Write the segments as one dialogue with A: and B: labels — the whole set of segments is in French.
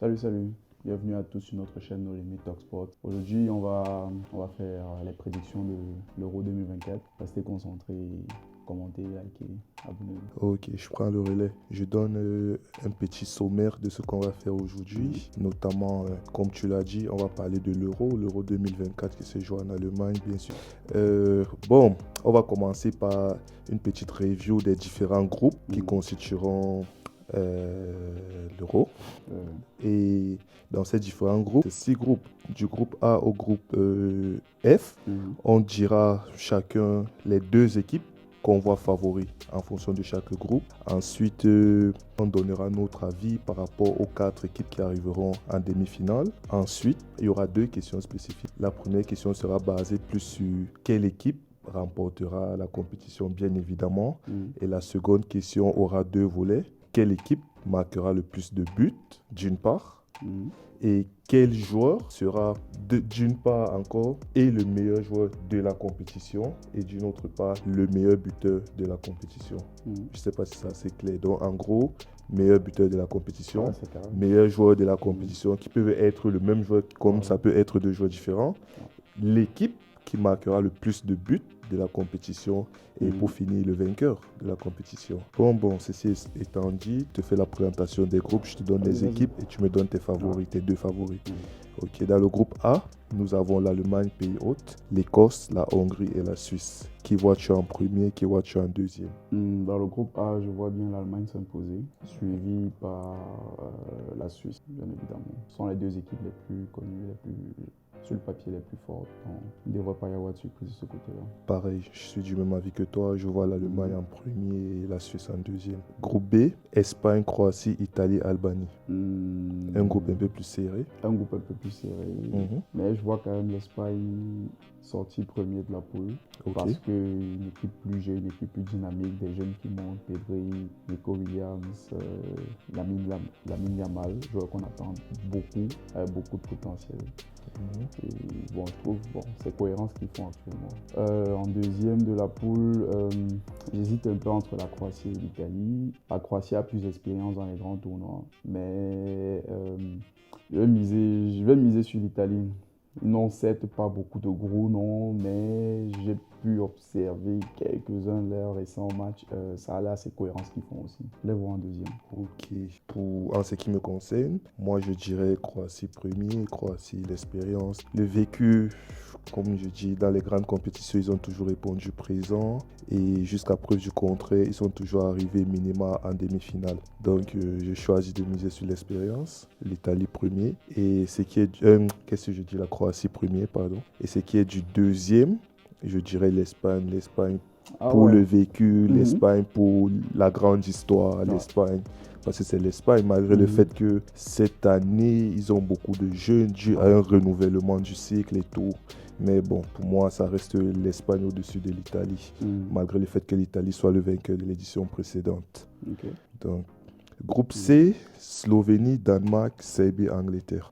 A: Salut, salut. Bienvenue à tous sur notre chaîne No Limit Talk Sport. Aujourd'hui, on va faire les prédictions de l'Euro 2024. Restez concentrés, commentez, likez, abonnez-vous.
B: Ok, je prends le relais. Je donne un petit sommaire de ce qu'on va faire aujourd'hui. Notamment, comme tu l'as dit, on va parler de l'Euro 2024 qui se joue en Allemagne, bien sûr. Bon, on va commencer par une petite review des différents groupes qui constitueront l'Euro. Et dans ces différents groupes, 6 groupes, du groupe A au groupe F, on dira chacun les 2 équipes qu'on voit favoris en fonction de chaque groupe. Ensuite, on donnera notre avis par rapport aux 4 équipes qui arriveront en demi-finale. Ensuite, il y aura 2 questions spécifiques. La première question sera basée plus sur quelle équipe remportera la compétition, bien évidemment. Et la seconde question aura 2 volets. Quelle équipe marquera le plus de buts, d'une part, et quel joueur sera d'une part encore et le meilleur joueur de la compétition et d'une autre part le meilleur buteur de la compétition. Je ne sais pas si c'est assez clair. Donc en gros, meilleur buteur de la compétition, meilleur joueur de la compétition qui peuvent être le même joueur comme ça peut être 2 joueurs différents. L'équipe qui marquera le plus de buts de la compétition et pour finir le vainqueur de la compétition. Bon, ceci étant dit, je te fais la présentation des groupes, je te donne les équipes et tu me donnes tes favoris, tes 2 favoris. Ok, dans le groupe A, nous avons l'Allemagne, pays hôte, l'Écosse, la Hongrie et la Suisse. Qui vois-tu en premier, qui vois-tu en deuxième?
A: Dans le groupe A, je vois bien l'Allemagne s'imposer, suivie par la Suisse, bien évidemment. Ce sont les 2 équipes les plus connues, les plus sur le papier les plus fortes. Donc, il ne devrait pas y avoir de surprise de ce côté-là.
B: Pareil, je suis du même avis que toi. Je vois l'Allemagne en premier et la Suisse en deuxième. Groupe B, Espagne, Croatie, Italie, Albanie. Un groupe un peu plus serré.
A: Un groupe un peu plus serré. Mais je vois quand même l'Espagne sortie premier de la poule. Parce qu'une équipe plus jeune, une équipe plus dynamique, des jeunes qui montent, Pedri, Nico Williams, Lamine Yamal, joueur qu'on attend beaucoup, avec beaucoup de potentiel. Et bon, je trouve c'est cohérent ce qu'ils font actuellement. En deuxième de la poule, j'hésite un peu entre la Croatie et l'Italie. La Croatie a plus d'expérience dans les grands tournois, mais je vais miser sur l'Italie. Non, certes, pas beaucoup de gros noms, mais j'ai pu observer quelques-uns de leurs récents matchs. Ça a l'air assez cohérent ce qu'ils font aussi. Je les vois en deuxième.
B: Ok. En ce qui me concerne, moi je dirais Croatie premier, Croatie l'expérience. Le vécu, comme je dis, dans les grandes compétitions, ils ont toujours répondu présent. Et jusqu'à preuve du contraire, ils sont toujours arrivés minima en demi-finale. Donc j'ai choisi de miser sur l'expérience, l'Italie premier. Et ce qui est qu'est-ce que je dis, la Croatie premier, pardon. Et ce qui est du deuxième, je dirais l'Espagne. L'Espagne pour le vécu, l'Espagne pour la grande histoire, l'Espagne. Parce que c'est l'Espagne, malgré le fait que cette année, ils ont beaucoup de jeunes dû à un renouvellement du cycle et tout. Mais bon, pour moi, ça reste l'Espagne au-dessus de l'Italie, malgré le fait que l'Italie soit le vainqueur de l'édition précédente. Donc, groupe C, Slovénie, Danemark, Serbie, Angleterre.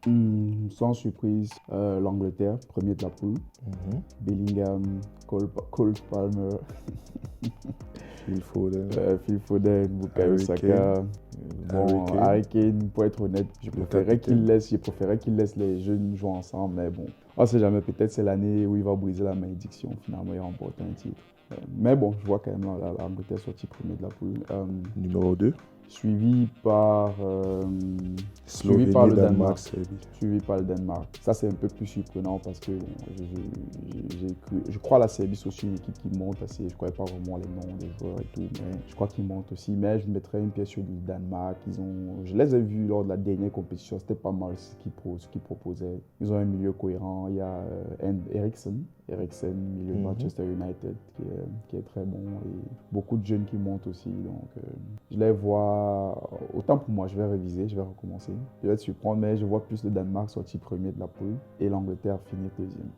A: Sans surprise, l'Angleterre, premier de la poule. Bellingham, Cole Palmer, Phil Foden, Bukayo Saka. Harry Kane, pour être honnête, je préférais qu'il laisse les jeunes jouer ensemble, mais bon, on ne sait jamais, peut-être c'est l'année où il va briser la malédiction, finalement il remporte un titre. Mais bon, je vois quand même l'Angleterre sortie premier de la poule.
B: Numéro 2.
A: Suivi par
B: Slovénie,
A: le Danemark.
B: Serbie.
A: Suivi par le Danemark. Ça, c'est un peu plus surprenant parce que je crois que la Serbie, c'est aussi une équipe qui monte assez. Je ne connais pas vraiment les noms des joueurs et tout, mais je crois qu'ils montent aussi. Mais je mettrais une pièce sur le Danemark. Je les ai vus lors de la dernière compétition. C'était pas mal ce qu'ils proposaient. Ils ont un milieu cohérent. Il y a Eriksen, milieu de Manchester United, qui est très bon. Et beaucoup de jeunes qui montent aussi. Donc, je les vois. Autant pour moi, je vais réviser, je vais recommencer. Je vais te surprendre, mais je vois plus le Danemark sorti premier de la poule et l'Angleterre finir deuxième.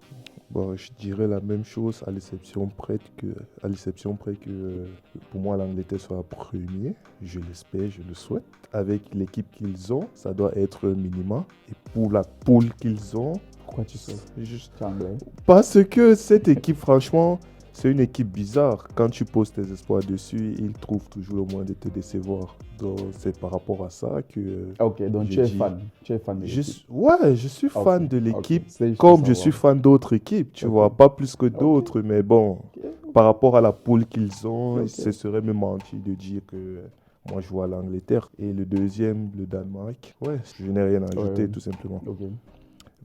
B: Bon, je dirais la même chose à l'exception près que pour moi l'Angleterre sera premier. Je l'espère, je le souhaite. Avec l'équipe qu'ils ont, ça doit être un minima. Et pour la poule qu'ils ont,
A: pourquoi tu souhaites? Juste anglais.
B: Parce que cette équipe, franchement, c'est une équipe bizarre. Quand tu poses tes espoirs dessus, ils trouvent toujours le moyen de te décevoir. Donc, c'est par rapport à ça que.
A: Ok, donc tu es fan. Tu es fan de l'équipe.
B: Ouais, je suis fan
A: Ok,
B: de l'équipe,
A: ok. C'est juste
B: comme
A: pour
B: je suis
A: savoir.
B: fan d'autres équipes, tu
A: Ok.
B: vois. Pas plus que d'autres, mais bon,
A: Ok,
B: par rapport à la poule qu'ils ont,
A: ok.
B: ce serait me mentir de dire que moi je vois l'Angleterre. Et le deuxième, le Danemark. Ouais, je n'ai rien à ajouter,
A: Ouais,
B: tout simplement.
A: ok.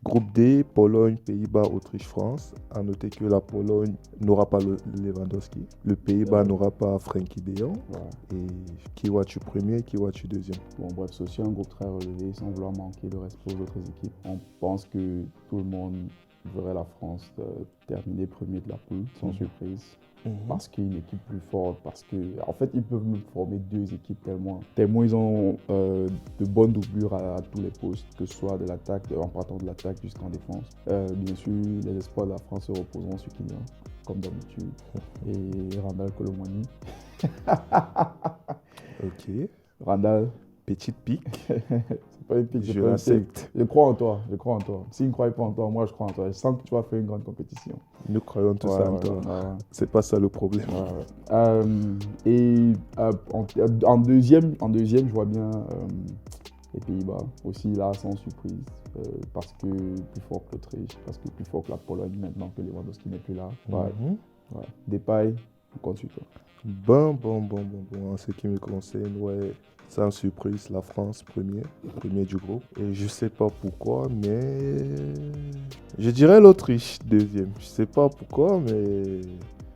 B: Groupe D, Pologne, Pays-Bas, Autriche, France. À noter que la Pologne n'aura pas Lewandowski. Le Pays-Bas n'aura pas Frenkie de Jong.
A: Voilà.
B: Et qui vois-tu premier, qui vois-tu deuxième?
A: Bon, bref, c'est aussi un groupe très relevé, sans vouloir manquer de respect aux autres équipes. On pense que tout le monde verrait la France terminer premier de la poule, sans surprise. Parce qu'il y a une équipe plus forte, parce que en fait ils peuvent nous former deux équipes tellement ils ont de bonnes doublures à tous les postes, que ce soit de l'attaque, en partant de l'attaque jusqu'en défense. Bien sûr, les espoirs de la France se reposeront sur Kylian, comme d'habitude, et Randal Colomwani.
B: Ok.
A: Randal,
B: Petite pique.
A: c'est pas une pique, c'est
B: Je
A: pas une
B: l'accepte.
A: pique. Je crois en toi, je crois en toi. S'ils ne croient pas en toi, moi je crois en toi. Je sens que tu vas faire une grande compétition.
B: Nous croyons tous
A: Ouais,
B: en
A: ouais,
B: toi.
A: ouais.
B: C'est pas ça le problème.
A: Et en deuxième, je vois bien les Pays-Bas aussi, là, sans surprise, parce que plus fort que l'Autriche, parce que plus fort que la Pologne maintenant que Lewandowski n'est plus là. Ouais, ouais. Depay, on compte sur toi.
B: Bon. En ce qui me concerne, ouais, sans surprise, la France premier du groupe. Et je sais pas pourquoi, mais je dirais l'Autriche deuxième. Je sais pas pourquoi, mais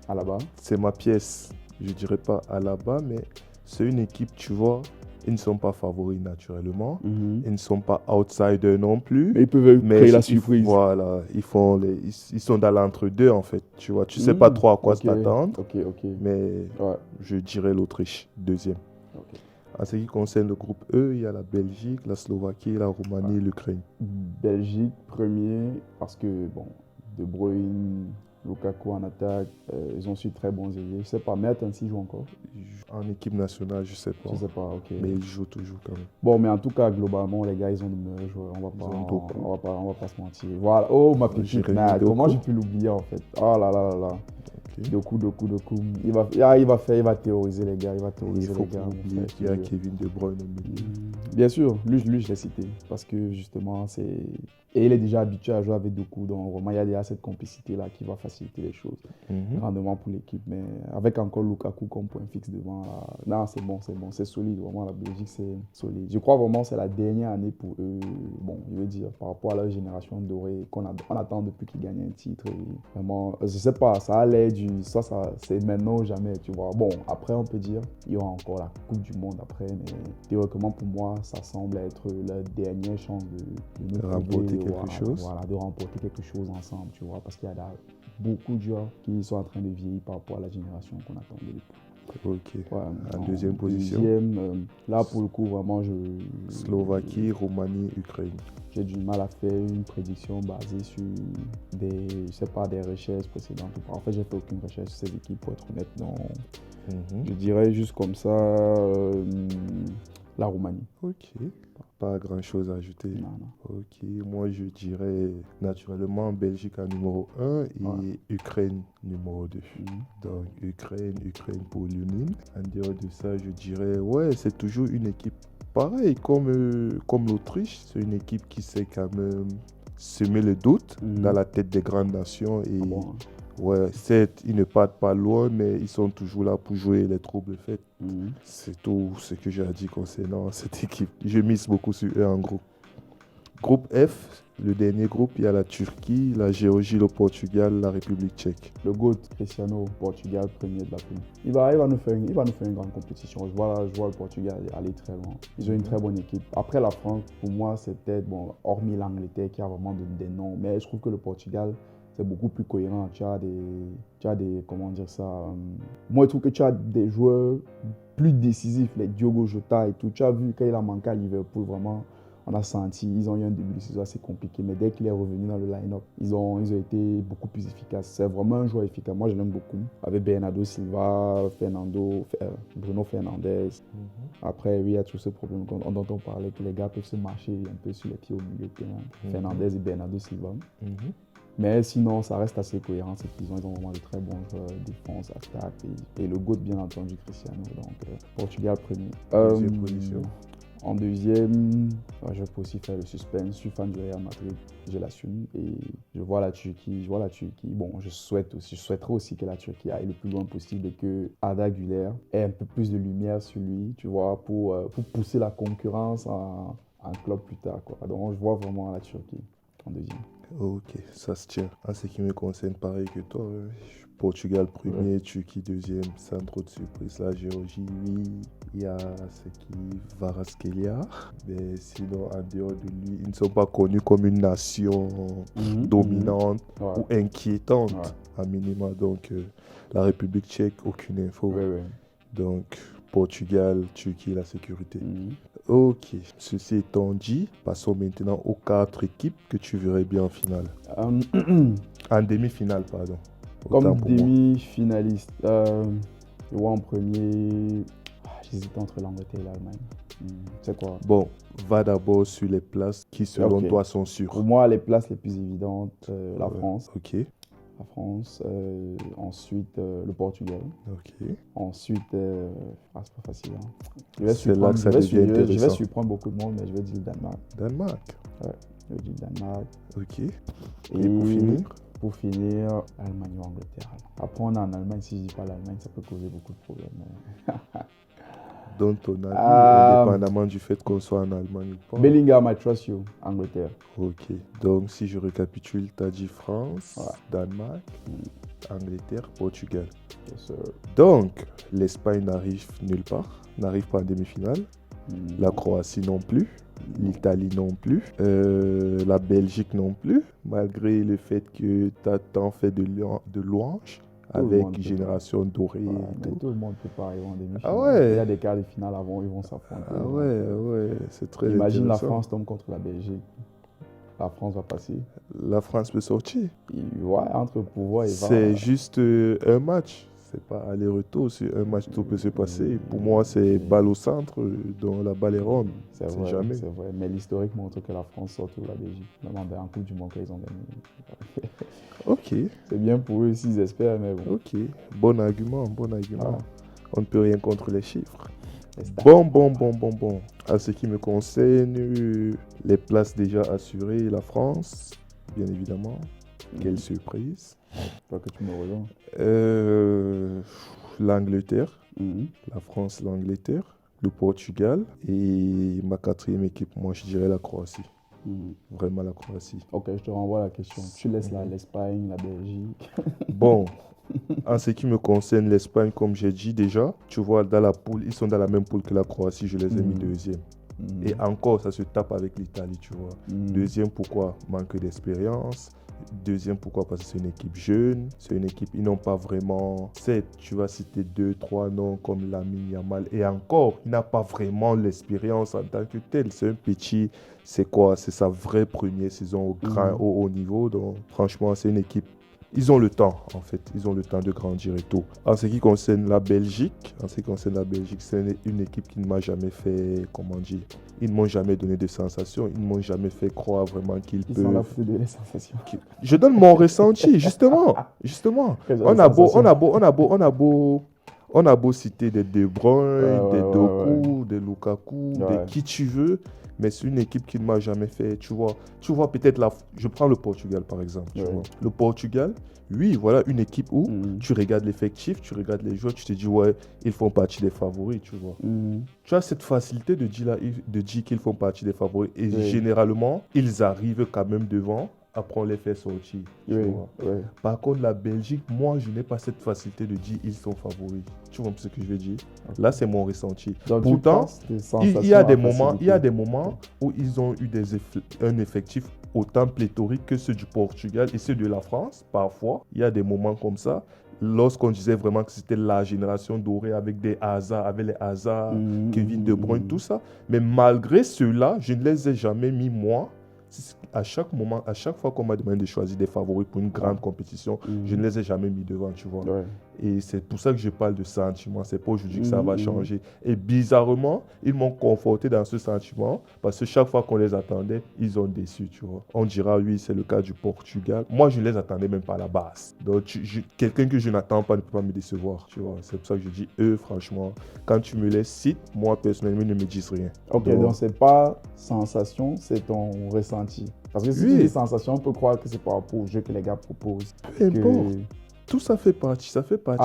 A: Alaba.
B: c'est ma pièce. Je dirais pas Alaba, mais c'est une équipe, tu vois. Ils ne sont pas favoris naturellement. Ils ne sont pas outsiders non plus.
A: Mais ils peuvent créer la surprise.
B: Voilà, ils sont dans l'entre-deux en fait. Tu vois, tu sais pas trop à quoi t'attendre.
A: Ok.
B: Mais
A: Ouais.
B: je dirais l'Autriche deuxième.
A: Ok.
B: En ce qui concerne le groupe E, il y a la Belgique, la Slovaquie, la Roumanie et l'Ukraine.
A: Belgique premier, parce que bon, De Bruyne, Lukaku en attaque, ils ont su très bons ailiers. Je sais pas, Mertens joue encore.
B: En équipe nationale, je sais pas.
A: Je sais pas, ok.
B: Mais ils jouent toujours quand même.
A: Bon, mais en tout cas, globalement, les gars, ils ont de meilleurs joueurs. On va pas se mentir. Voilà. Oh, ma petite Nat. Comment j'ai pu l'oublier en fait? Oh là là là là.
B: Okay.
A: Doku. Il va théoriser les gars. Il va théoriser les gars.
B: Il faut oublier qu'il y a Kevin De Bruyne au milieu.
A: Bien sûr, lui je l'ai cité. Parce que justement, c'est. Et il est déjà habitué à jouer avec Doku. Donc, vraiment, il y a déjà cette complicité-là qui va faciliter les choses grandement pour l'équipe. Mais avec encore Lukaku comme point fixe devant, là, non, c'est bon. C'est solide. Vraiment, la Belgique, c'est solide. Je crois vraiment que c'est la dernière année pour eux. Bon, je veux dire, par rapport à leur génération dorée, qu'on attend depuis qu'ils gagnent un titre. Et vraiment, je sais pas, ça a l'air ça, c'est maintenant ou jamais, tu vois. Bon, après, on peut dire, il y aura encore la Coupe du Monde après. Mais théoriquement, pour moi, ça semble être leur dernière chance de nous
B: remporter quelque chose.
A: Voilà, de remporter quelque chose ensemble, tu vois, parce qu'il y a beaucoup de joueurs qui sont en train de vieillir par rapport à la génération qu'on attendait.
B: Ok.
A: Ouais,
B: en deuxième position.
A: Là, pour le coup, vraiment,
B: Slovaquie, Roumanie, Ukraine.
A: J'ai du mal à faire une prédiction basée sur des recherches précédentes. En fait, j'ai fait aucune recherche sur ces équipes, pour être honnête. Donc, je dirais juste comme ça, la Roumanie.
B: Ok. Pas grand chose à ajouter.
A: Non.
B: Ok, moi je dirais naturellement Belgique en numéro 1 et Ukraine numéro 2. Donc Ukraine pour l'Union. En dehors de ça, je dirais, ouais, c'est toujours une équipe pareille comme l'Autriche. C'est une équipe qui sait quand même semer le doute dans la tête des grandes nations. Et ouais, certes, ils ne partent pas loin, mais ils sont toujours là pour jouer les troubles faits. C'est tout ce que j'ai à dire concernant cette équipe. Je mise beaucoup sur eux en groupe. Groupe F, le dernier groupe, il y a la Turquie, la Géorgie, le Portugal, la République tchèque.
A: Le GOAT, Cristiano, Portugal, premier de la poule. Il va nous faire une grande compétition. Je vois le Portugal aller très loin. Ils ont une très bonne équipe. Après la France, pour moi, c'est peut-être, bon, hormis l'Angleterre qui a vraiment des noms, mais je trouve que le Portugal, c'est beaucoup plus cohérent. Tu as des comment dire ça. Moi, je trouve que tu as des joueurs plus décisifs, les Diogo Jota et tout. Tu as vu quand il a manqué à Liverpool, vraiment, on a senti, ils ont eu un début de saison assez compliqué, mais dès qu'il est revenu dans le line-up, ils ont été beaucoup plus efficaces. C'est vraiment un joueur efficace. Moi, je l'aime beaucoup. Avec Bernardo Silva, Bruno Fernandes. Après, oui, il y a tout ce problème dont on parlait, que les gars peuvent se marcher un peu sur les pieds au milieu de terrain. Fernandes et Bernardo Silva. Mais sinon, ça reste assez cohérent. C'est qu'ils ont vraiment de très bons joueurs, défense, attaque et le GOAT, bien entendu, Cristiano. Donc, Portugal premier.
B: Deuxième position.
A: En deuxième, je peux aussi faire le suspense. Je suis fan du Real Madrid, je l'assume. Et je vois la Turquie. Bon, je souhaiterais aussi que la Turquie aille le plus loin possible et que Arda Güler ait un peu plus de lumière sur lui, tu vois, pour pousser la concurrence en club plus tard, quoi. Donc, je vois vraiment la Turquie en deuxième.
B: Ok, ça se tient. En ce qui me concerne, pareil que toi, Portugal premier, Turquie deuxième, sans trop de surprise. La Géorgie, oui, il y a ce qui Kvaratskhelia. Mais sinon, en dehors de lui, ils ne sont pas connus comme une nation dominante ou inquiétante, à minima. Donc, la République tchèque, aucune info. Donc, Portugal, Turquie, la sécurité. Ok, ceci étant dit, passons maintenant aux 4 équipes que tu verrais bien en finale. En demi-finale, pardon.
A: Comme demi-finaliste, je vois en premier, j'hésite entre l'Angleterre et l'Allemagne. C'est quoi?
B: Bon, va d'abord sur les places qui, selon toi, sont sûres.
A: Pour moi, les places les plus évidentes, la France.
B: Ok.
A: La France, ensuite le Portugal.
B: Ok.
A: Ensuite, c'est pas facile.
B: C'est là que ça devient intéressant.
A: Je vais surprendre beaucoup de monde, mais je vais dire le Danemark.
B: Danemark.
A: Ouais, je vais dire le Danemark.
B: Ok. Et pour finir?
A: Pour finir, Allemagne ou Angleterre. Après, on est en Allemagne. Si je dis pas l'Allemagne, ça peut causer beaucoup de problèmes.
B: Donne ton avis, indépendamment du fait qu'on soit en Allemagne ou pas.
A: Bellingham, I trust you, Angleterre.
B: Ok, donc si je récapitule, tu as dit France, Danemark, Angleterre, Portugal.
A: Yes, sir.
B: Donc, l'Espagne n'arrive nulle part, n'arrive pas en demi-finale. La Croatie non plus, l'Italie non plus, la Belgique non plus, malgré le fait que tu as tant fait de louanges. Avec Génération Dorée.
A: Mais tout le monde peut pas arriver en demi-finale.
B: Ah ouais.
A: Il y a des quarts de finale avant, ils vont s'affronter.
B: Ah ouais, c'est très
A: Imagine
B: intéressant.
A: la France tombe contre la Belgique. La France va passer.
B: La France peut sortir.
A: Ouais, entre pouvoir et
B: c'est juste un match. C'est pas aller-retour, c'est un match, tout peut se passer. Pour moi, c'est balle au centre, dont la balle est ronde.
A: C'est vrai,
B: jamais.
A: C'est vrai. Mais l'historique montre que la France sort de la Belgique. Même en Coupe du Monde qu'ils ont gagné.
B: Ok.
A: C'est bien pour eux s'ils espèrent, mais bon.
B: Ok. Bon argument. On ne peut rien contre les chiffres. Bon. À ce qui me concerne, les places déjà assurées, la France, bien évidemment. Quelle surprise.
A: Toi que tu me rejoins.
B: L'Angleterre, la France, l'Angleterre, le Portugal et ma 4e équipe, moi je dirais la Croatie. Vraiment la Croatie.
A: Ok, je te renvoie la question. Tu laisses l'Espagne, la Belgique.
B: Bon, en ce qui me concerne, l'Espagne, comme j'ai dit déjà, tu vois, dans la poule, ils sont dans la même poule que la Croatie, je les ai mis deuxième. Et encore, ça se tape avec l'Italie, tu vois. Deuxième, pourquoi? Manque d'expérience. Deuxième, pourquoi? Parce que c'est une équipe jeune, c'est une équipe, ils n'ont pas vraiment, tu vas citer 2-3 noms comme Lamine Yamal, et encore, il n'a pas vraiment l'expérience en tant que tel, c'est un petit, c'est quoi? C'est sa vraie première saison au haut niveau, donc franchement, c'est une équipe, ils ont le temps, en fait, ils ont le temps de grandir et tout. En ce qui concerne la Belgique, c'est une équipe qui ne m'a jamais fait, comment dire, ils ne m'ont jamais donné de sensations, ils ne m'ont jamais fait croire vraiment qu'ils peuvent...
A: Ils sont là pour te donner des sensations.
B: Je donne mon ressenti, justement. On a beau citer des De Bruyne, des Doku, des Lukaku, des qui tu veux, mais c'est une équipe qui ne m'a jamais fait, tu vois peut-être je prends le Portugal par exemple, tu vois. Le Portugal, oui, voilà une équipe où tu regardes l'effectif, tu regardes les joueurs, tu te dis ouais, ils font partie des favoris, tu vois. Tu as cette facilité de dire qu'ils font partie des favoris et généralement, ils arrivent quand même devant. Après, on les fait sortir. Par contre, la Belgique, moi, je n'ai pas cette facilité de dire ils sont favoris. Tu vois ce que je veux dire? Là, c'est mon ressenti.
A: Donc,
B: pourtant, il y a des moments où ils ont eu un effectif autant pléthorique que ceux du Portugal et ceux de la France. Parfois, il y a des moments comme ça. Lorsqu'on disait vraiment que c'était la génération dorée avec les Hazard, Kevin De Bruyne, tout ça. Mais malgré cela, je ne les ai jamais mis, moi, à chaque fois qu'on m'a demandé de choisir des favoris pour une grande compétition, je ne les ai jamais mis devant, tu vois. Et c'est pour ça que je parle de sentiment. C'est pas aujourd'hui que ça va changer. Et bizarrement, ils m'ont conforté dans ce sentiment parce que chaque fois qu'on les attendait, ils ont déçu, tu vois. On dira, oui, c'est le cas du Portugal. Moi, je les attendais même pas à la base. Donc, quelqu'un que je n'attends pas ne peut pas me décevoir, tu vois. C'est pour ça que je dis, eux, franchement, quand tu me les cites, moi, personnellement, ils ne me disent rien.
A: Ok, donc c'est pas sensation, c'est ton ressenti. Parce que si tu dis sensation, on peut croire que c'est par rapport au jeu que les gars proposent.
B: Peu importe. Tout ça fait partie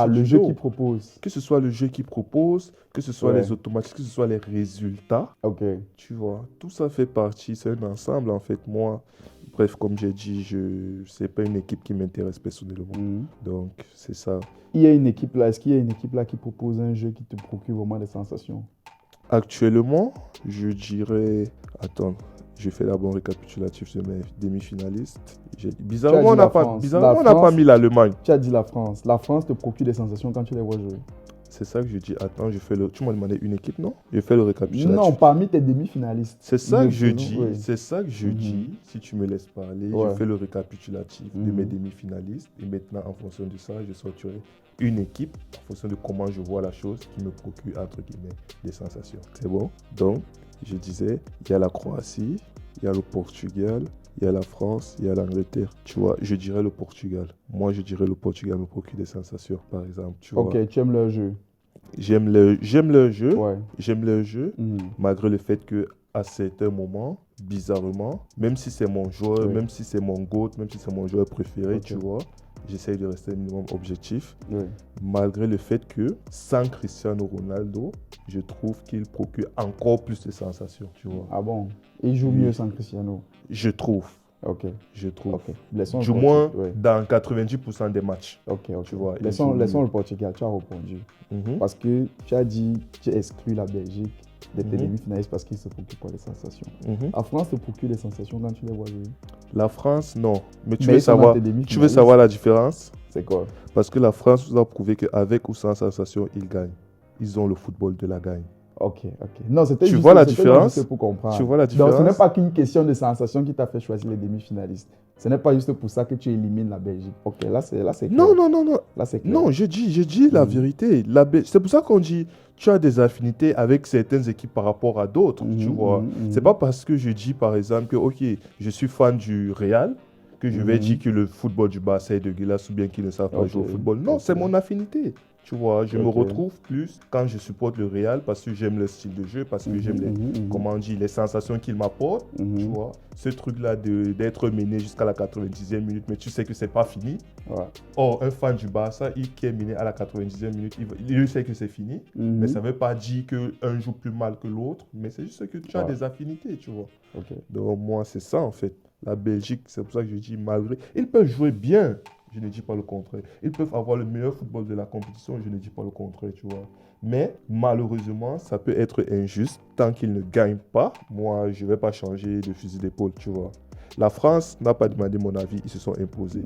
A: le jeu qu'ils proposent.
B: Que ce soit le jeu qu'ils proposent, que ce soit les automatismes, que ce soit les résultats.
A: Ok.
B: Tu vois, tout ça fait partie, c'est un ensemble en fait. Moi, bref, comme j'ai dit, c'est pas une équipe qui m'intéresse personnellement. Donc, c'est ça.
A: Il y a une équipe là, est-ce qu'il y a une équipe là qui propose un jeu qui te procure vraiment des sensations?
B: Actuellement, je dirais... Attends, je fais d'abord un récapitulatif de mes demi-finalistes. Bizarrement, on n'a pas mis l'Allemagne.
A: Tu as dit la France. La France te procure des sensations quand tu les vois jouer.
B: C'est ça que je dis. Attends, tu m'as demandé une équipe, non? Je fais le récapitulatif.
A: Non, parmi tes demi-finalistes.
B: C'est ça que je dis. Oui. C'est ça que je dis. Si tu me laisses parler, je fais le récapitulatif de mes demi-finalistes. Et maintenant, en fonction de ça, je sortirai une équipe, en fonction de comment je vois la chose, qui me procure, entre guillemets, des sensations. C'est bon? Donc, je disais, il y a la Croatie, il y a le Portugal, il y a la France, il y a l'Angleterre. Tu vois, je dirais le Portugal. Moi, je dirais le Portugal me procure des sensations, par exemple. Tu vois.
A: Tu aimes leur jeu?
B: J'aime leur jeu. Ouais. J'aime leur jeu, malgré le fait qu'à certains moments, bizarrement, même si c'est mon joueur, même si c'est mon GOAT, même si c'est mon joueur préféré, tu vois, j'essaye de rester un minimum objectif. Malgré le fait que, sans Cristiano Ronaldo, je trouve qu'il procure encore plus de sensations, tu vois.
A: Ah bon? Il joue mieux sans Cristiano?
B: Je trouve.
A: Ok.
B: Je trouve.
A: Okay.
B: Du moins, dans 90% des matchs.
A: Ok.
B: Tu vois,
A: laissons le Portugal, tu as répondu. Parce que tu as dit, tu exclus la Belgique de tes demi-finalistes parce qu'ils se procurent pas des sensations. La France te procure des sensations quand tu les vois jouer?
B: La France, non. Mais tu veux savoir la différence?
A: C'est quoi?
B: Parce que la France nous a prouvé qu'avec ou sans sensation, ils gagnent. Ils ont le football de la gagne.
A: Ok. Non, c'était
B: juste, vois la différence?
A: Juste pour comprendre.
B: Tu vois la différence?
A: Donc, ce n'est pas qu'une question de sensation qui t'a fait choisir les demi-finalistes. Ce n'est pas juste pour ça que tu élimines la Belgique. Ok, là, c'est clair.
B: Non.
A: Là, c'est clair.
B: Non, je dis la vérité. C'est pour ça qu'on dit, tu as des affinités avec certaines équipes par rapport à d'autres, tu vois. C'est pas parce que je dis, par exemple, que, ok, je suis fan du Real, que je vais dire que le football du Barça est dégueulasse ou bien qu'ils ne savent pas jouer au football. Non, c'est mon affinité. Tu vois, je me retrouve plus quand je supporte le Real parce que j'aime le style de jeu, parce que j'aime les sensations qu'il m'apporte. Tu vois, ce truc-là d'être mené jusqu'à la 90e minute, mais tu sais que c'est pas fini. Ouais. Or, un fan du Barça, qui est mené à la 90e minute, il sait que c'est fini, mais ça ne veut pas dire qu'un joue plus mal que l'autre, mais c'est juste que tu as des affinités, tu vois. Donc, moi, c'est ça en fait. La Belgique, c'est pour ça que je dis malgré. Ils peuvent jouer bien. Je ne dis pas le contraire. Ils peuvent avoir le meilleur football de la compétition, je ne dis pas le contraire, tu vois. Mais malheureusement, ça peut être injuste. Tant qu'ils ne gagnent pas, moi, je ne vais pas changer de fusil d'épaule, tu vois. La France n'a pas demandé mon avis, ils se sont imposés.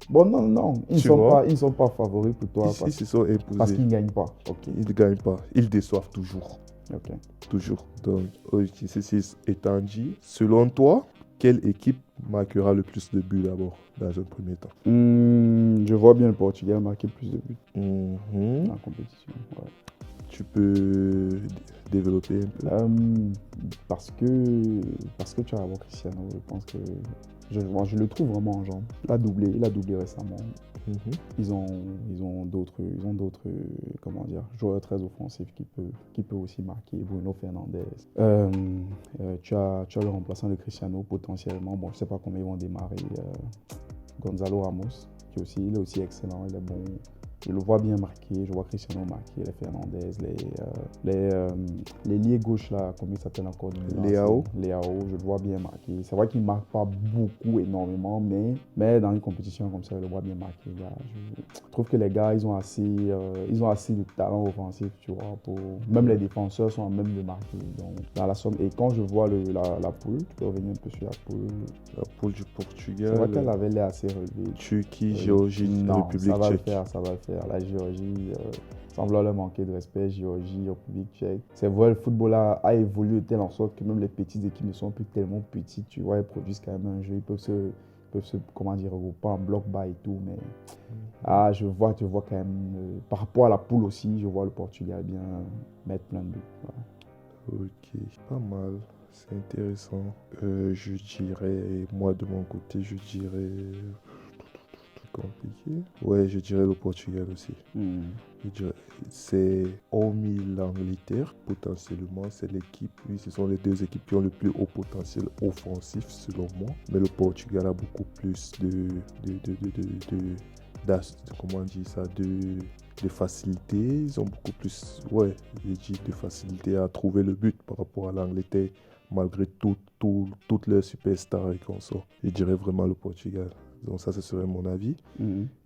A: Bon, non. Ils ne sont pas favoris pour toi.
B: Ils se sont imposés.
A: Parce qu'ils ne gagnent pas.
B: Okay. Ils ne gagnent pas. Ils déçoivent toujours.
A: Okay.
B: Toujours. Donc, ceci étant dit, selon toi, quelle équipe marquera le plus de buts d'abord, dans un premier temps?
A: Je vois bien le Portugal marquer plus de buts dans la compétition. Ouais.
B: Tu peux développer un peu?
A: Parce que tu as avoir Cristiano, je pense que je le trouve vraiment en jambes. Il a doublé récemment. Ils ont d'autres comment dire, joueurs très offensifs qui peut aussi marquer. Bruno Fernandes. Tu as le remplaçant de Cristiano potentiellement. Bon, je ne sais pas comment ils vont démarrer. Gonzalo Ramos, il est aussi excellent, il est bon. Je le vois bien marquer, je vois Cristiano marquer, les Fernandez, les liés gauche là, comment il s'appelle encore?
B: Leao,
A: je le vois bien marquer. C'est vrai qu'il ne marque pas beaucoup, énormément, mais dans une compétition comme ça, je le vois bien marquer. Je trouve que les gars, ils ont assez de talent offensif, tu vois, même les défenseurs sont à même de marquer. Donc, dans la somme, et quand je vois la poule, tu peux revenir un peu sur la poule.
B: La poule du Portugal.
A: C'est vrai qu'elle avait l'air assez relevée.
B: Turquie, Géorgie, République tchèque.
A: Ça va le faire. La Géorgie semble leur manquer de respect. Géorgie, République tchèque. C'est vrai, le football a évolué de telle en sorte que même les petites équipes ne sont plus tellement petites. Tu vois, elles produisent quand même un jeu. peuvent se, regrouper en bloc bas et tout, mais je vois quand même, par rapport à la poule aussi, je vois le Portugal bien mettre plein de buts. Voilà.
B: Ok, pas mal, c'est intéressant. Je dirais, moi de mon côté, je dirais compliqué. Ouais, je dirais le Portugal aussi. Je dirais, c'est hormis l'Angleterre, potentiellement, c'est l'équipe, oui, ce sont les deux équipes qui ont le plus haut potentiel offensif selon moi. Mais le Portugal a beaucoup plus comment on dit ça, de facilité. Ils ont beaucoup plus, de facilité à trouver le but par rapport à l'Angleterre, malgré toutes leurs superstars et consorts. Je dirais vraiment le Portugal. Donc ça, ce serait mon avis.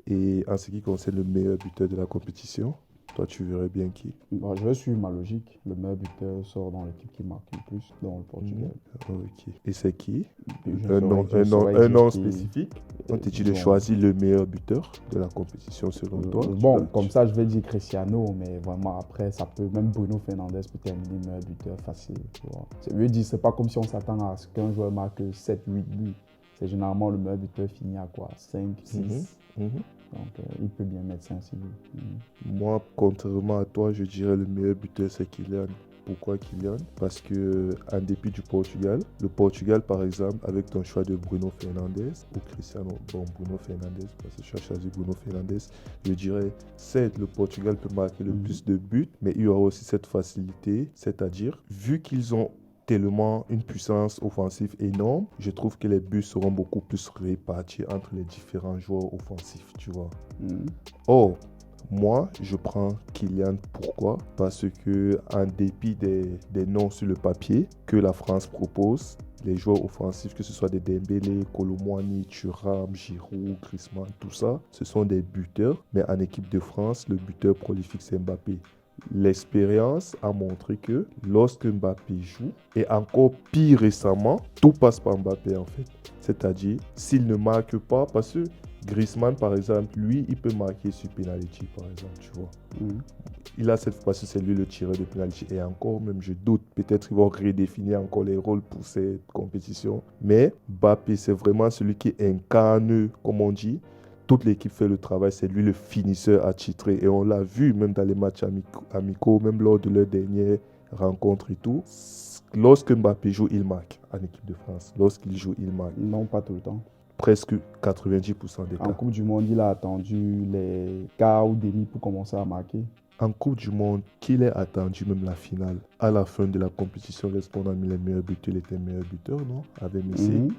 B: Et en ce qui concerne le meilleur buteur de la compétition, toi, tu verrais bien qui?
A: Je vais suivre ma logique. Le meilleur buteur sort dans l'équipe qui marque le plus, dans le Portugal.
B: Ok. Et c'est qui? Un nom spécifique? On t'a dit de choisir le meilleur buteur de la compétition selon toi?
A: Bon, comme ça, je vais dire Cristiano, mais vraiment après, ça peut, même Bruno Fernandes peut terminer meilleur buteur facile. Tu vois. C'est pas comme si on s'attend à ce qu'un joueur marque 7-8 buts. C'est généralement le meilleur buteur finit à quoi? 5, 6. Donc, il peut bien mettre 5, 6 buts.
B: Moi, contrairement à toi, je dirais le meilleur buteur, c'est Kylian. Pourquoi Kylian? Parce que, en dépit du Portugal, le Portugal, par exemple, avec ton choix de Bruno Fernandes ou Cristiano, Bruno Fernandes, parce que je cherche à dire Bruno Fernandes, je dirais, certes, le Portugal peut marquer le plus de buts, mais il y aura aussi cette facilité, c'est-à-dire, vu qu'ils ont tellement une puissance offensive énorme, je trouve que les buts seront beaucoup plus répartis entre les différents joueurs offensifs, tu vois. Or, moi, je prends Kylian. Pourquoi? Parce que, en dépit des noms sur le papier que la France propose, les joueurs offensifs, que ce soit des Dembélé, Kolo Muani, Thuram, Giroud, Griezmann, tout ça, ce sont des buteurs. Mais en équipe de France, le buteur prolifique, c'est Mbappé. L'expérience a montré que lorsque Mbappé joue, et encore pire récemment, tout passe par Mbappé en fait. C'est-à-dire, s'il ne marque pas, parce que Griezmann par exemple, lui, il peut marquer sur penalty par exemple, tu vois. Il a cette fois-ci, c'est lui le tireur de penalty. Et encore, même je doute, peut-être qu'ils vont redéfinir encore les rôles pour cette compétition. Mais Mbappé, c'est vraiment celui qui incarne, comme on dit, toute l'équipe fait le travail, c'est lui le finisseur attitré. Et on l'a vu même dans les matchs amicaux, même lors de leur dernière rencontre et tout. Lorsque Mbappé joue, il marque en équipe de France. Lorsqu'il joue, il marque.
A: Non, pas tout le temps.
B: Presque 90% des cas.
A: En Coupe du Monde, il a attendu les quarts ou demi pour commencer à marquer.
B: En Coupe du Monde, qu'il ait attendu même la finale, à la fin de la compétition, lorsqu'on a mis les meilleurs buteurs, il était meilleur buteur, non? Avec Messi.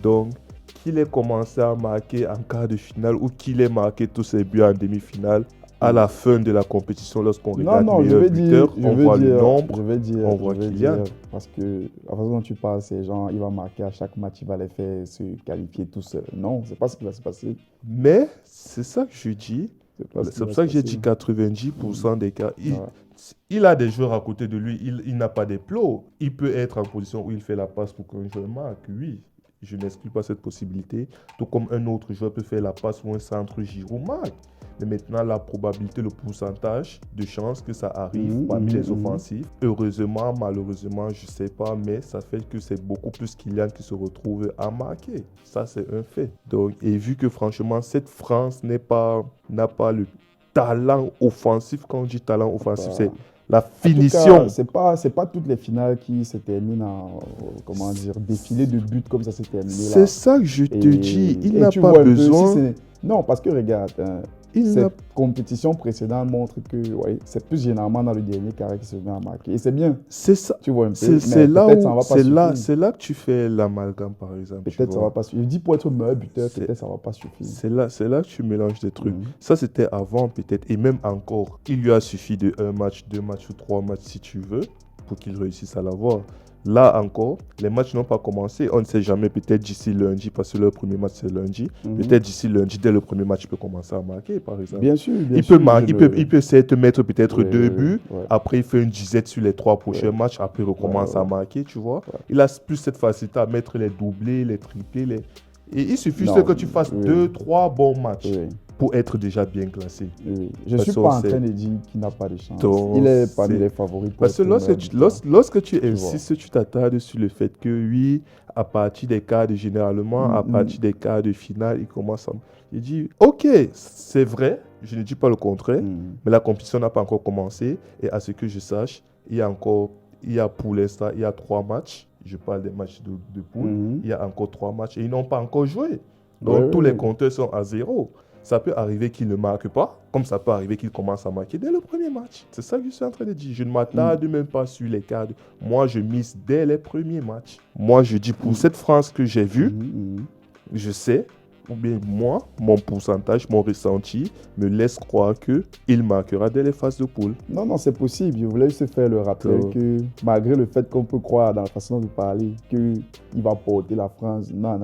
B: Donc, qu'il ait commencé à marquer en quart de finale ou qu'il ait marqué tous ses buts en demi-finale, à la fin de la compétition, lorsqu'on regarde le meilleur buteur, on voit le nombre, on voit Kylian.
A: Parce que la façon dont tu parles, c'est genre, il va marquer à chaque match, il va les faire se qualifier tout seul. Non, c'est pas ce qui va se passer.
B: Mais c'est ça que je dis. C'est pour ça que j'ai dit 90% des cas. Il a des joueurs à côté de lui, il n'a pas des plots. Il peut être en position où il fait la passe pour qu'un joueur marque, oui. Je n'exclus pas cette possibilité. Tout comme un autre joueur peut faire la passe ou un centre Giroud marque. Mais maintenant, la probabilité, le pourcentage de chances que ça arrive parmi les offensifs, heureusement, malheureusement, je ne sais pas, mais ça fait que c'est beaucoup plus Kylian qui se retrouve à marquer. Ça, c'est un fait. Donc, et vu que franchement, cette France n'a pas le talent offensif, quand on dit talent offensif, c'est la finition.
A: C'est pas toutes les finales qui se terminent en défilé de buts comme ça se termine.
B: C'est ça que je te dis. Il n'a pas besoin.
A: Non, parce que regarde, cette compétition précédente montre que c'est plus généralement dans le dernier carré qui se met à marquer. Et c'est bien.
B: C'est ça.
A: Tu vois un peu.
B: C'est là que tu fais l'amalgame, par exemple.
A: Peut-être ça va pas suffire. Je dis pour être meilleur buteur, peut-être ça va pas suffire.
B: C'est là que tu mélanges des trucs. Ça, c'était avant, peut-être. Et même encore, il lui a suffi de 1 match, 2 matchs ou 3 matchs, si tu veux, pour qu'il réussisse à l'avoir. Là encore, les matchs n'ont pas commencé. On ne sait jamais, peut-être d'ici lundi, parce que leur premier match c'est lundi. Peut-être d'ici lundi, dès le premier match, il peut commencer à marquer, par exemple.
A: Bien sûr.
B: Il peut essayer de te mettre peut-être 2 buts. Après, il fait une disette sur les 3 prochains matchs. Après, il recommence à marquer, tu vois. Il a plus cette facilité à mettre les doublés, les triplés. Et il suffit que tu fasses 2-3 bons matchs. pour être déjà bien classé.
A: Je ne suis pas en train de dire qu'il n'a pas de chance.
B: Donc,
A: il est parmi les favoris.
B: Parce que lorsque tu insistes, tu t'attardes sur le fait que oui, à partir des quarts de généralement, à partir des quarts de finale, il commence à... Il dit, ok, c'est vrai, je ne dis pas le contraire, mais la compétition n'a pas encore commencé. Et à ce que je sache, il y a pour l'instant, il y a 3 matchs. Je parle des matchs de poule. Il y a encore 3 matchs et ils n'ont pas encore joué. Donc, tous les compteurs sont à 0. Ça peut arriver qu'ils ne marquent pas, comme ça peut arriver qu'ils commencent à marquer dès le premier match. C'est ça que je suis en train de dire. Je ne m'attarde même pas sur les cadres. Moi, je mise dès les premiers matchs. Moi, je dis pour cette France que j'ai vue, je sais, ou bien moi, mon pourcentage, mon ressenti me laisse croire qu'il marquera dès les phases de poule.
A: Non, c'est possible. Je voulais juste faire le rappel que malgré le fait qu'on peut croire dans la façon de parler qu'il va porter la France, non.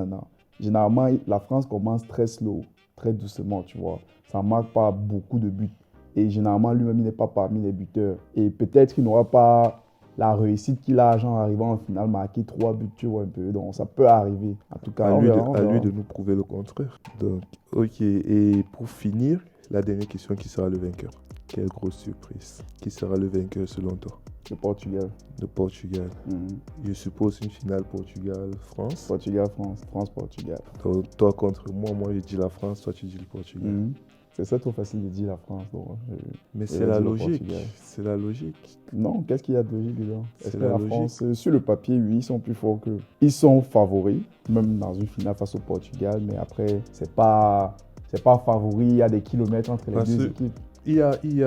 A: Généralement, la France commence très slow, très doucement, tu vois. Ça ne marque pas beaucoup de buts. Et généralement, lui-même, il n'est pas parmi les buteurs. Et peut-être qu'il n'aura pas la réussite qu'il a, genre, arrivant en finale, marquer 3 buts, tu vois, un peu. Donc, ça peut arriver. En tout cas,
B: à lui de nous prouver le contraire. Donc, ok. Et pour finir, la dernière question, qui sera le vainqueur? Quelle grosse surprise. Qui sera le vainqueur selon toi?
A: Le Portugal.
B: Le Portugal. Je suppose une finale Portugal-France.
A: Portugal-France. France-Portugal.
B: Donc, toi contre moi, je dis la France, toi tu dis le Portugal.
A: C'est ça trop facile de dire la France. Donc,
B: mais c'est la logique. C'est la logique.
A: Non, qu'est-ce qu'il y a de logique dedans? Est-ce que la France, sur le papier, oui, ils sont plus forts qu'eux. Ils sont favoris, même dans une finale face au Portugal, mais après, c'est pas favori, il y a des kilomètres entre les deux équipes.
B: Il y a il y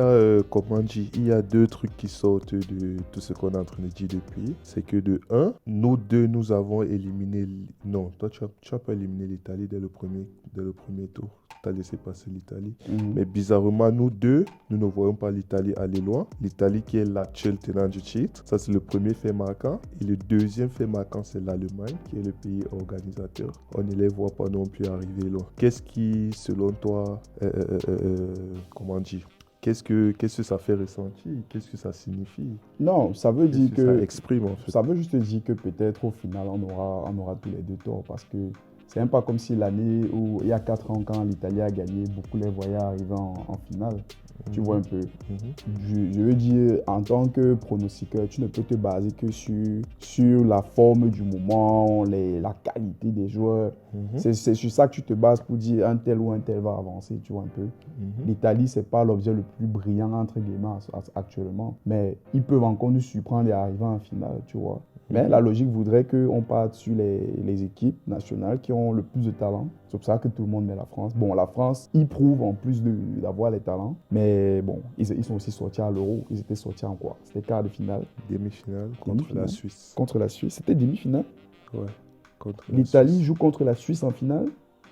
B: a 2 trucs qui sortent de tout ce qu'on est en train de dire depuis. C'est que de 1, nous deux, nous avons éliminé... Non, toi, tu n'as pas éliminé l'Italie dès le premier tour. Tu as laissé passer l'Italie. Mais bizarrement, nous deux, nous ne voyons pas l'Italie aller loin. L'Italie qui est l'actuel tenant du titre. Ça, c'est le premier fait marquant. Et le deuxième fait marquant, c'est l'Allemagne, qui est le pays organisateur. On ne les voit pas non plus arriver loin. Qu'est-ce qui, selon toi, comment dire, qu'est-ce que ça fait ressentir? Qu'est-ce que ça signifie?
A: Non, ça veut dire que...
B: ça exprime, en fait.
A: Ça veut juste dire que peut-être au final, on aura tous les deux torts, parce que c'est même pas comme si l'année où, il y a 4 ans, quand l'Italie a gagné, beaucoup les voyaient arriver en finale. Tu vois un peu. Je veux dire, en tant que pronostiqueur, tu ne peux te baser que sur la forme du moment, la qualité des joueurs. C'est sur ça que tu te bases pour dire un tel ou un tel va avancer, tu vois un peu. L'Italie, c'est pas l'objet le plus brillant, entre guillemets, actuellement. Mais ils peuvent encore nous surprendre et arriver en finale, tu vois. Mais la logique voudrait qu'on parte sur les équipes nationales qui ont le plus de talent. C'est pour ça que tout le monde met la France. Bon, la France, ils prouvent en plus d'avoir les talents. Mais bon, ils sont aussi sortis à l'Euro. Ils étaient sortis en quoi? C'était quart de finale.
B: Demi-finale contre la Suisse.
A: Contre la Suisse. C'était demi-finale?
B: Ouais.
A: L'Italie joue contre la Suisse en finale?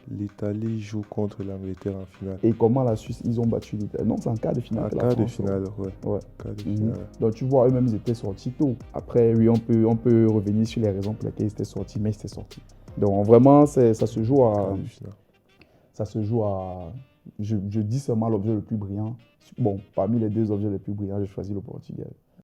B: L'Italie joue contre l'Angleterre en finale.
A: Et comment la Suisse, ils ont battu l'Italie? Non, c'est en quart de finale.
B: En quart de finale, ouais.
A: Quart de finale. Donc tu vois, eux-mêmes, ils étaient sortis tôt. Après, oui, on peut revenir sur les raisons pour lesquelles ils étaient sortis, mais ils étaient sortis. Donc vraiment, ça se joue à... Ça se joue à... Je dis seulement l'objet le plus brillant. Bon, parmi les 2 objets les plus brillants, j'ai choisi le Portugal.